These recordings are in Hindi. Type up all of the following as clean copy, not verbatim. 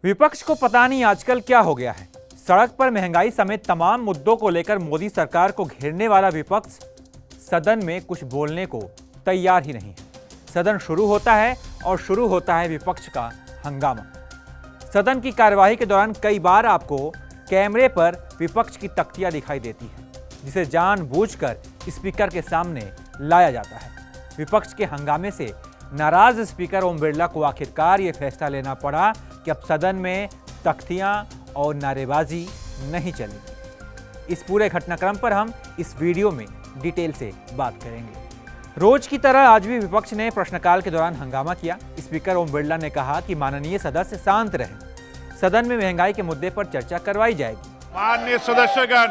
विपक्ष को पता नहीं आजकल क्या हो गया है। सड़क पर महंगाई समेत तमाम मुद्दों को लेकर मोदी सरकार को घेरने वाला विपक्ष सदन में कुछ बोलने को तैयार ही नहीं है। सदन शुरू होता है और शुरू होता है विपक्ष का हंगामा। सदन की कार्यवाही के दौरान कई बार आपको कैमरे पर विपक्ष की तख्तियां दिखाई देती है, जिसे जानबूझकर स्पीकर के सामने लाया जाता है। विपक्ष के हंगामे से नाराज स्पीकर ओम बिरला को आखिरकार ये फैसला लेना पड़ा कि अब सदन में तख्तियां और नारेबाजी नहीं चलेगी। इस पूरे घटनाक्रम पर हम इस वीडियो में डिटेल से बात करेंगे। रोज की तरह आज भी विपक्ष ने प्रश्नकाल के दौरान हंगामा किया। स्पीकर ओम बिरला ने कहा कि माननीय सदस्य शांत रहें, सदन में महंगाई के मुद्दे पर चर्चा करवाई जाएगी। माननीय सदस्यगण,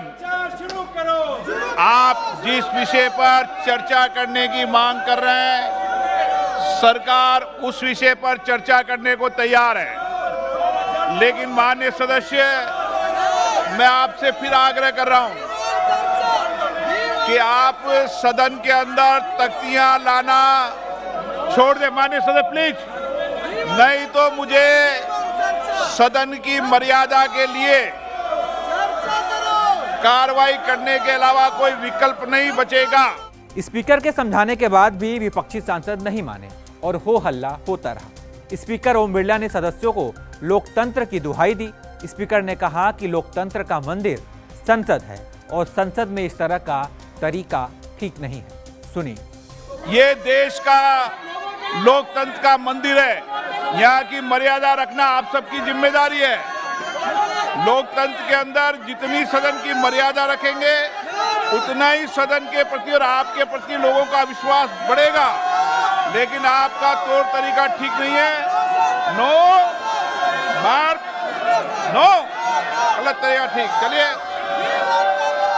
आप जिस विषय पर चर्चा करने की मांग कर रहे हैं, सरकार उस विषय पर चर्चा करने को तैयार है। लेकिन माननीय सदस्य, मैं आपसे फिर आग्रह कर रहा हूं कि आप सदन के अंदर तख्तियां लाना छोड़ दें। माननीय सदस्य प्लीज, नहीं तो मुझे सदन की मर्यादा के लिए कार्रवाई करने के अलावा कोई विकल्प नहीं बचेगा। स्पीकर के समझाने के बाद भी विपक्षी सांसद नहीं माने और हो हल्ला होता रहा। स्पीकर ओम बिरला ने सदस्यों को लोकतंत्र की दुहाई दी। स्पीकर ने कहा कि लोकतंत्र का मंदिर संसद है और संसद में इस तरह का तरीका ठीक नहीं है। सुनिए। ये देश का लोकतंत्र का मंदिर है, यहाँ की मर्यादा रखना आप सबकी जिम्मेदारी है। लोकतंत्र के अंदर जितनी सदन की मर्यादा रखेंगे, उतना ही सदन के प्रति और आपके प्रति लोगों का विश्वास बढ़ेगा। लेकिन आपका तौर तरीका ठीक नहीं है। नो मार्क, नो गलत तरीका ठीक। चलिए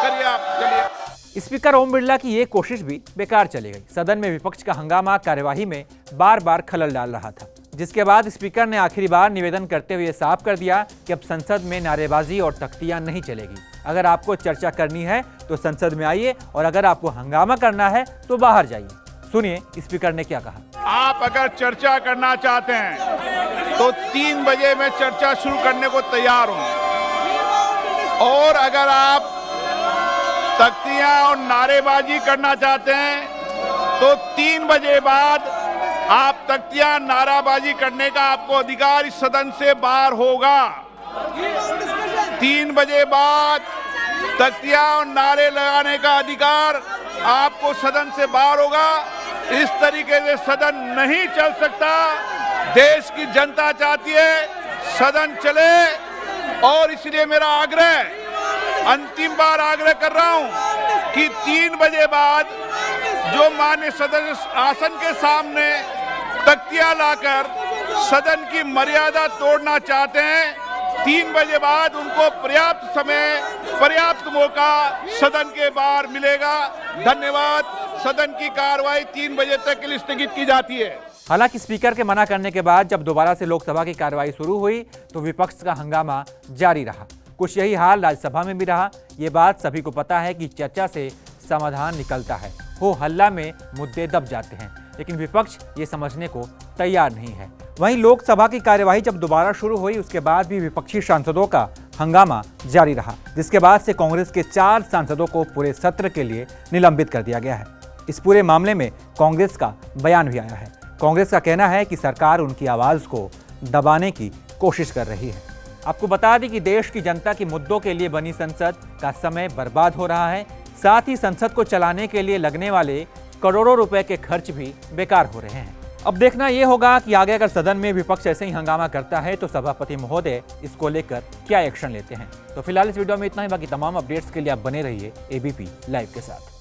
करिए आप, चलिए। स्पीकर ओम बिरला की ये कोशिश भी बेकार चली गई। सदन में विपक्ष का हंगामा कार्यवाही में बार बार खलल डाल रहा था, जिसके बाद स्पीकर ने आखिरी बार निवेदन करते हुए साफ कर दिया कि अब संसद में नारेबाजी और तख्तियां नहीं चलेगी। अगर आपको चर्चा करनी है तो संसद में आइए और अगर आपको हंगामा करना है तो बाहर जाइए। सुनिए स्पीकर ने क्या कहा। आप अगर चर्चा करना चाहते हैं तो 3 बजे मैं चर्चा शुरू करने को तैयार हूं, और अगर आप तख्तियां और नारेबाजी करना चाहते हैं तो 3 बजे बाद आप तख्तियां नाराबाजी करने का आपको अधिकार इस सदन से बाहर होगा। 3 बजे बाद तख्तियां और नारे लगाने का अधिकार आपको सदन से बाहर होगा। इस तरीके से सदन नहीं चल सकता। देश की जनता चाहती है सदन चले, और इसलिए मेरा आग्रह, अंतिम बार आग्रह कर रहा हूं कि 3 बजे बाद जो माननीय सदस्य आसन के सामने तख्तियां लाकर सदन की मर्यादा तोड़ना चाहते हैं, 3 बजे बाद उनको पर्याप्त समय, पर्याप्त मौका सदन के बाहर मिलेगा। धन्यवाद। सदन की कार्रवाई 3 बजे तक के लिए स्थगित की जाती है। हालांकि स्पीकर के मना करने के बाद जब दोबारा से लोकसभा की कार्रवाई शुरू हुई तो विपक्ष का हंगामा जारी रहा। कुछ यही हाल राज्यसभा में भी रहा। ये बात सभी को पता है कि चर्चा से समाधान निकलता है, हो हल्ला में मुद्दे दब जाते हैं, लेकिन विपक्ष ये समझने को तैयार नहीं है। वहीं लोकसभा की कार्यवाही जब दोबारा शुरू हुई उसके बाद भी विपक्षी सांसदों का हंगामा जारी रहा, जिसके बाद से कांग्रेस के 4 सांसदों को पूरे सत्र के लिए निलंबित कर दिया गया है। इस पूरे मामले में कांग्रेस का बयान भी आया है। कांग्रेस का कहना है कि सरकार उनकी आवाज को दबाने की कोशिश कर रही है। आपको बता दें कि देश की जनता के मुद्दों के लिए बनी संसद का समय बर्बाद हो रहा है। साथ ही संसद को चलाने के लिए लगने वाले करोड़ों रुपए के खर्च भी बेकार हो रहे हैं। अब देखना यह होगा कि आगे अगर सदन में विपक्ष ऐसे ही हंगामा करता है तो सभापति महोदय इसको लेकर क्या एक्शन लेते हैं। तो फिलहाल इस वीडियो में इतना ही। बाकी तमाम अपडेट्स के लिए आप बने रहिए एबीपी लाइव के साथ।